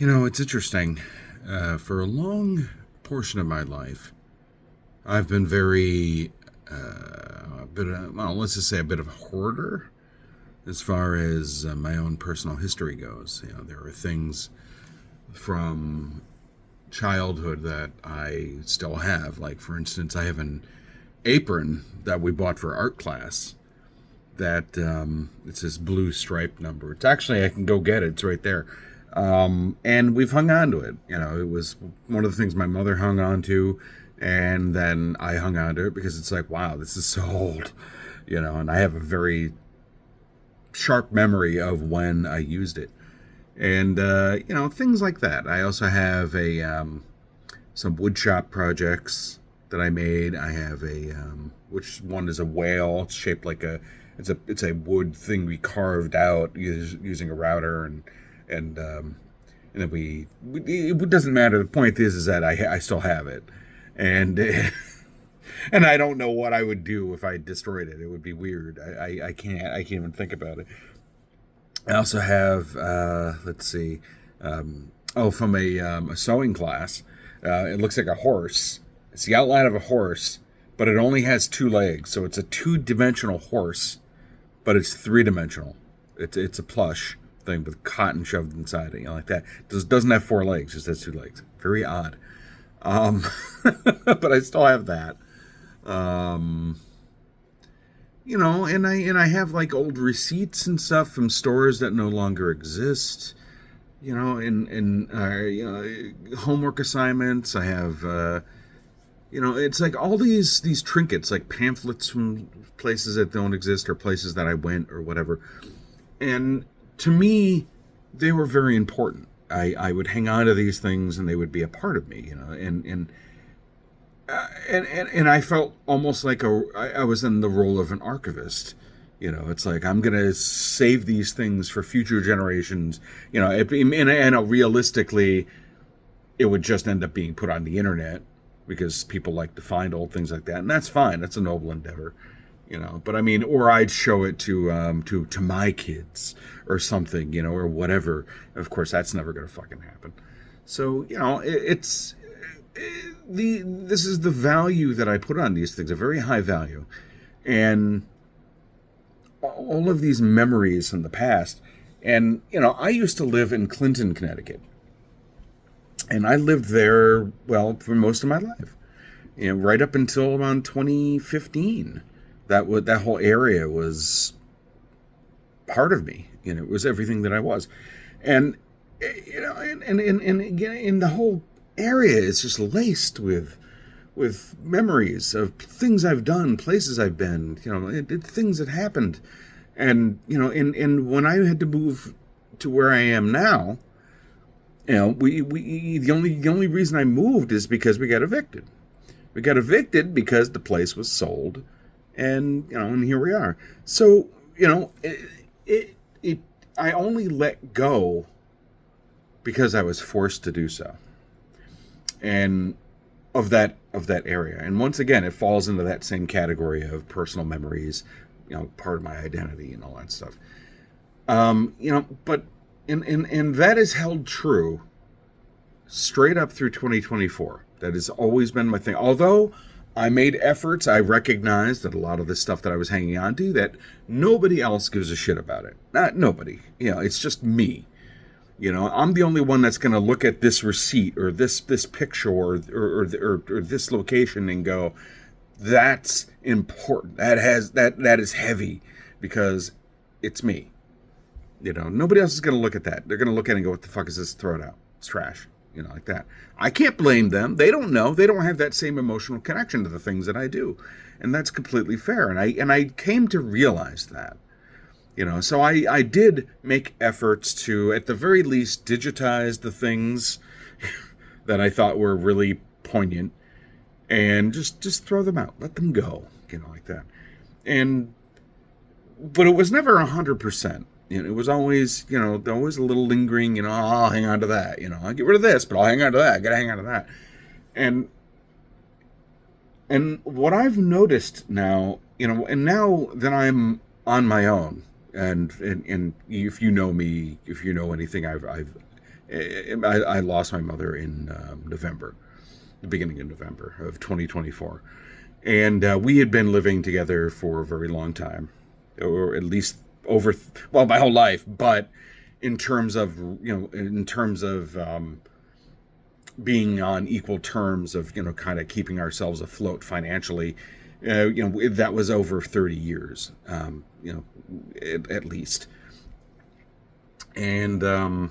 It's interesting. For a long portion of my life, I've been let's just say a bit of a hoarder as far as my own personal history goes. There are things from childhood that I still have. Like, for instance, I have an apron that we bought for art class that it's this blue stripe number. It's actually, I can go get it. It's right there. And we've hung on to it. It was one of the things my mother hung on to, and then I hung on to it because it's like, wow, this is so old, and I have a very sharp memory of when I used it. And, things like that. I also have some woodshop projects that I made. I have which one is a whale. It's shaped like it's a wood thing we carved out using a router and then it doesn't matter. The point is that I still have it, and and I don't know what I would do if I destroyed it. It would be weird. I can't even think about it. I also have let's see, from a sewing class. It looks like a horse. It's the outline of a horse, but it only has two legs, so it's a two-dimensional horse, but it's three-dimensional. It's a plush thing with cotton shoved inside it, like that. Doesn't have four legs, just has two legs. Very odd. But I still have that. And I have like old receipts and stuff from stores that no longer exist. Homework assignments. I have it's like all these trinkets, like pamphlets from places that don't exist or places that I went or whatever. And to me, they were very important. I would hang on to these things, and they would be a part of me, and I felt almost like I was in the role of an archivist. It's like I'm gonna save these things for future generations. And realistically, it would just end up being put on the internet because people like to find old things like that, and that's fine. That's a noble endeavor. But I mean, or I'd show it to my kids or something, or whatever. Of course, that's never going to fucking happen. So, this is the value that I put on these things, a very high value. And all of these memories from the past. And, I used to live in Clinton, Connecticut. And I lived there, for most of my life. Right up until around 2015. That whole area was part of me. It was everything that I was. And, and again, the whole area is just laced with memories of things I've done, places I've been, things that happened. And, and when I had to move to where I am now, the only reason I moved is because we got evicted. We got evicted because the place was sold. And, and here we are. So, I only let go because I was forced to do so. And of that area. And once again, it falls into that same category of personal memories, part of my identity and all that stuff. But and that is held true straight up through 2024. That has always been my thing. Although I made efforts, I recognized that a lot of the stuff that I was hanging on to, that nobody else gives a shit about it. Not nobody. It's just me. I'm the only one that's going to look at this receipt or this picture or this location and go, that's important. That is heavy because it's me. Nobody else is going to look at that. They're going to look at it and go, what the fuck is this? Throw it out. It's trash. Like that. I can't blame them. They don't know. They don't have that same emotional connection to the things that I do. And that's completely fair. And I came to realize that. So I did make efforts to, at the very least, digitize the things that I thought were really poignant and just throw them out. Let them go. Like that. But it was never 100%. It was always, always a little lingering, I'll hang on to that. I'll get rid of this, but I'll hang on to that. I gotta hang on to that. And what I've noticed now, and now that I'm on my own, and if you know me, if you know anything I've I lost my mother in November, the beginning of November of 2024. And we had been living together for a very long time, or at least my whole life. But in terms of, being on equal terms of, kind of keeping ourselves afloat financially, that was over 30 years, at least. And, and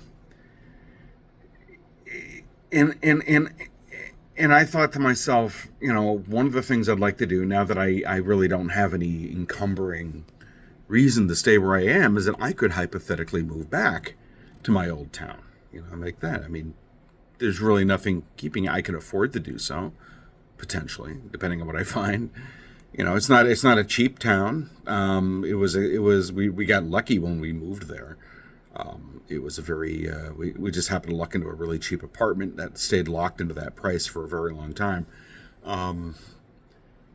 I thought to myself, one of the things I'd like to do now that I really don't have any encumbering reason to stay where I am is that I could hypothetically move back to my old town. Like that. I mean, there's really nothing keeping it. I can afford to do so, potentially, depending on what I find. It's not a cheap town. We got lucky when we moved there. It was a very, we just happened to luck into a really cheap apartment that stayed locked into that price for a very long time.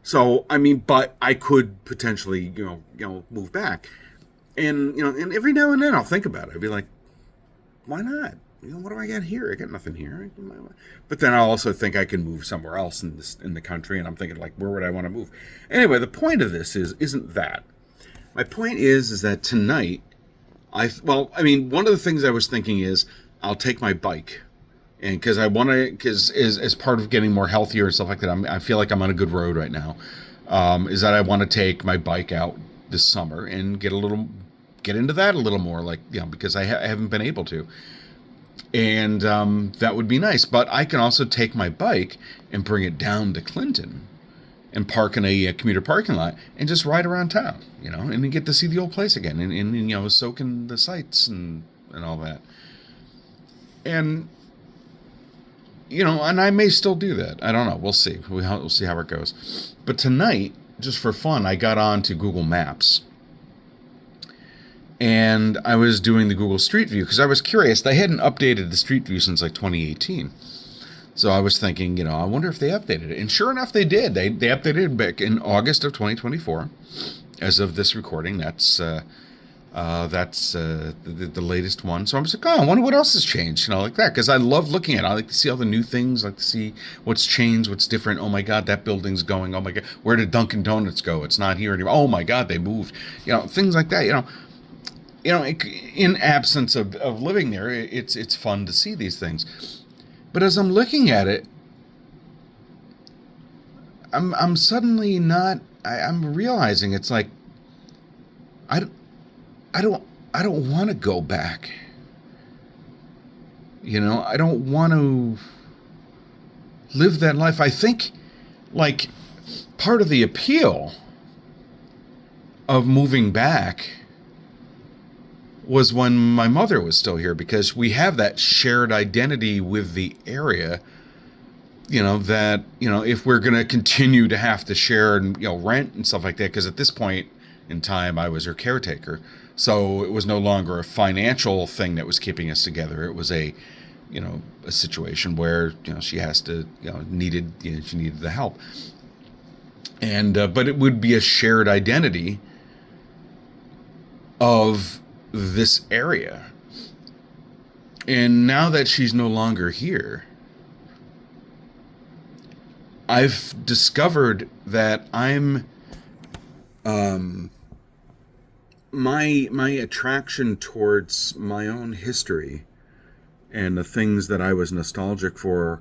So, I mean, but I could potentially, move back. And, and every now and then I'll think about it. I'd be like, why not? What do I got here? I got nothing here. But then I also think I can move somewhere else in the country, and I'm thinking, like, where would I want to move? Anyway, the point of this isn't that. My point is that tonight, one of the things I was thinking is I'll take my bike, and because as part of getting more healthier and stuff like that, I feel like I'm on a good road right now. Is that I want to take my bike out this summer and get into that a little more, like, because I haven't been able to. And that would be nice. But I can also take my bike and bring it down to Clinton and park in a commuter parking lot and just ride around town, and then get to see the old place again and soak in the sights and all that. And, and I may still do that. I don't know. We'll see. We'll see how it goes. But tonight, just for fun, I got on to Google Maps. And I was doing the Google Street View because I was curious. They hadn't updated the Street View since like 2018. So I was thinking, I wonder if they updated it. And sure enough, they did. They updated it back in August of 2024. As of this recording, that's the latest one. So I was like, I wonder what else has changed, like that. Because I love looking at it. I like to see all the new things. I like to see what's changed, what's different. Oh my God, that building's going. Oh my God, where did Dunkin' Donuts go? It's not here anymore. Oh my God, they moved. Things like that. In absence of living there, it's fun to see these things. But as I'm looking at it, I'm suddenly not. I'm realizing it's like I don't want to go back. I don't want to live that life. I think, like, part of the appeal of moving back was when my mother was still here, because we have that shared identity with the area, that, if we're going to continue to have to share and, rent and stuff like that, because at this point in time, I was her caretaker. So it was no longer a financial thing that was keeping us together. It was a situation where, she has to, she needed the help. And, but it would be a shared identity of this area. And now that she's no longer here, I've discovered that I'm my attraction towards my own history and the things that I was nostalgic for,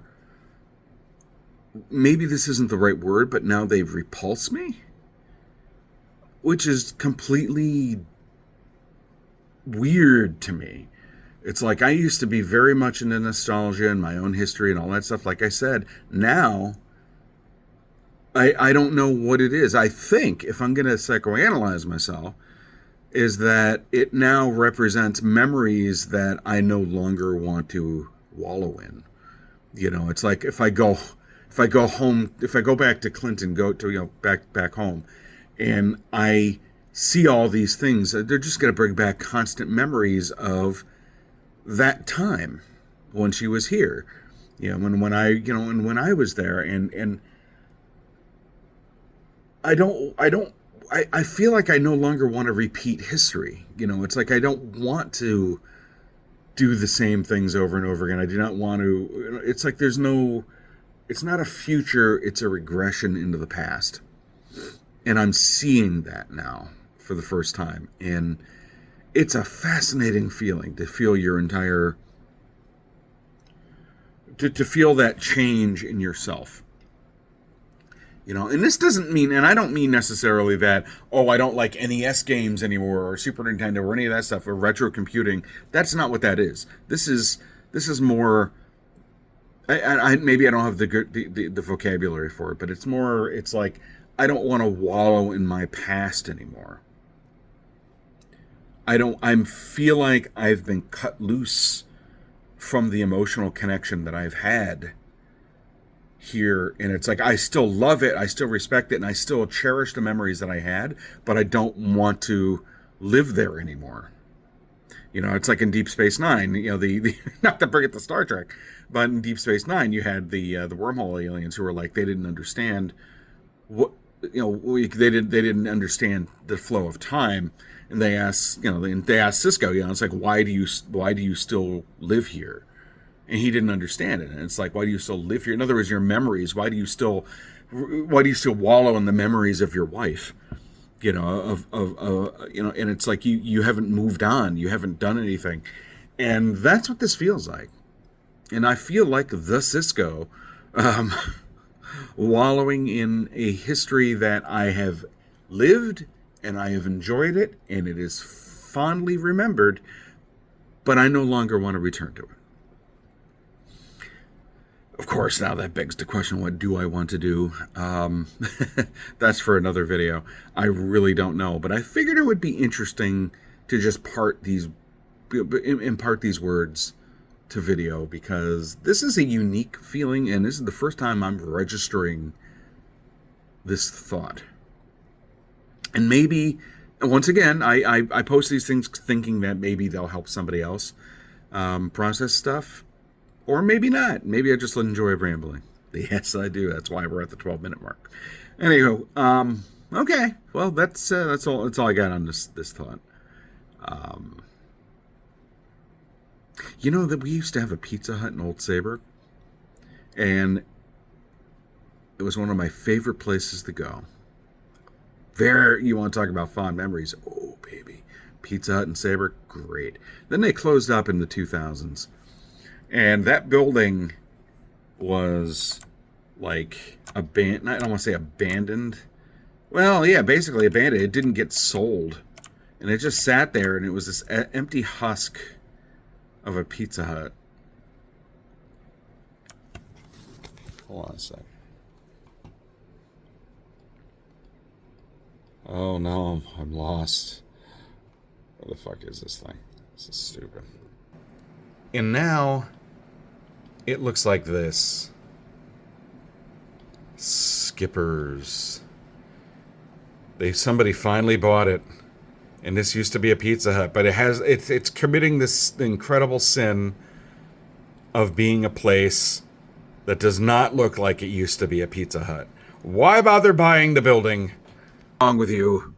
maybe this isn't the right word, but now they've repulsed me, which is completely weird to me. It's like I used to be very much into nostalgia and my own history and all that stuff. Like I said, now I don't know what it is. I think, if I'm going to psychoanalyze myself, is that it now represents memories that I no longer want to wallow in. It's like if I go home, if I go back to Clinton, go to back home, and I see all these things, they're just going to bring back constant memories of that time when she was here, when I was there, and I feel like I no longer want to repeat history. It's like I don't want to do the same things over and over again. I do not want to. It's like there's no. It's not a future. It's a regression into the past, and I'm seeing that now for the first time, and it's a fascinating feeling to feel your entire. To feel that change in yourself. You know, and this doesn't mean, and I don't mean necessarily that, oh, I don't like NES games anymore, or Super Nintendo, or any of that stuff, or retro computing. That's not what that is. This is more. I maybe I don't have the vocabulary for it, but it's more. It's like I don't want to wallow in my past anymore. I feel like I've been cut loose from the emotional connection that I've had here, and it's like I still love it, I still respect it, and I still cherish the memories that I had, but I don't want to live there anymore. You know, it's like in Deep Space Nine. You know, the not to bring it to Star Trek, but in Deep Space Nine, you had the wormhole aliens who were like they didn't understand what they didn't understand the flow of time, and they asked Cisco, it's like why do you still live here? And he didn't understand it. And it's like, why do you still live here? In other words, your memories. Why do you still wallow in the memories of your wife? You know, and it's like you haven't moved on. You haven't done anything, and that's what this feels like. And I feel like the Cisco, wallowing in a history that I have lived and I have enjoyed it, and it is fondly remembered, but I no longer want to return to it. Of course, now that begs the question, what do I want to do? That's for another video. I really don't know, but I figured it would be interesting to just impart these words to video, because this is a unique feeling, and this is the first time I'm registering this thought. And maybe, once again, I post these things thinking that maybe they'll help somebody else process stuff. Or maybe not. Maybe I just enjoy rambling. Yes, I do. That's why we're at the 12-minute mark. Anywho, okay. Well, that's all. That's all I got on this thought. You know that we used to have a Pizza Hut in Old Saybrook, and it was one of my favorite places to go. There, you want to talk about fond memories? Oh, baby, Pizza Hut in Saybrook, great. Then they closed up in the 2000s. And that building was like abandoned. I don't want to say abandoned. Well, yeah, basically abandoned. It didn't get sold. And it just sat there, and it was this empty husk of a Pizza Hut. Hold on a sec. Oh no, I'm lost. What the fuck is this thing? This is stupid. And now it looks like this. Skippers. Somebody finally bought it. And this used to be a Pizza Hut, but it's committing this incredible sin of being a place that does not look like it used to be a Pizza Hut. Why bother buying the building? What's wrong with you?